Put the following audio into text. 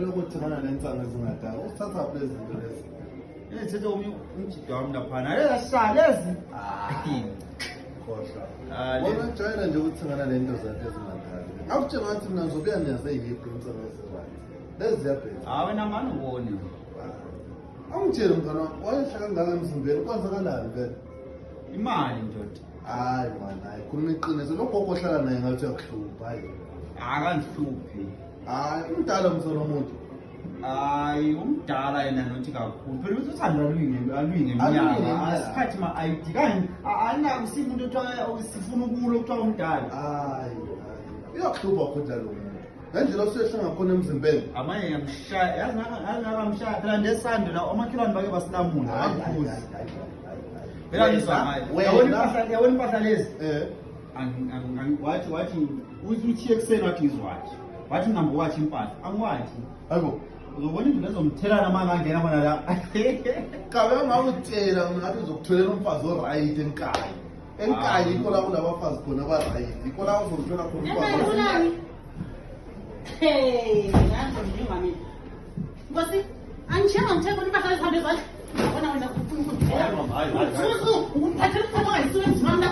lokuthi ngana nensanga ezingadala usithatha phela izinto lezi ethethe umjida wami laphana ezahlala ezi khohlwa wona joyina nje ukuthi ngana lento zakhe ezingadala awutshela ngathi mina ngizobuya niyazeyiphi insanga ezizwayo lezi ziyabheka wena mani ubone angitshela mntwana wayehlala kangaka emzimbeni kwenzakalani vele imali ndoda hayi mani hayi khuluma iqiniso lo gogo ohlala naye ngathi uyakuhlupha hayi akangihluphi hayi umdala msana womuntu hayi umdala yena nothi kakhulu phela uthi uthanda alwingeminyaka asikhathi ma-ID kanye anako simuntu sifuna ukulo kuthiwa umdala hayi uyakuhlupha khonja lo muntu ngendlela osuyehla ngakhona emzimbeni amanye ngamshaya yazi nakamshaya phela ndesando la omakhelwane bake basilamula akuphuzi phela ngizwa ngayo yabona impahla lezi wathi uthiye ekuseni wathi ngizwathi wathi ngambo wathi impahla angiwathi hayibo uzobona into lezomthelana uma ngangena khona la kabe ngawutshela ngathi uzokutholela umfazi oright enkayi yikho la kunabafazi khona ba-right yikho la uzokuthola khona umfazi hey nanzo njengami Nkosi angishiya ngitheka impahla ezihambe zathi yabona wena ufuna ukungithela hayi uthatha ungayisebenzisi mama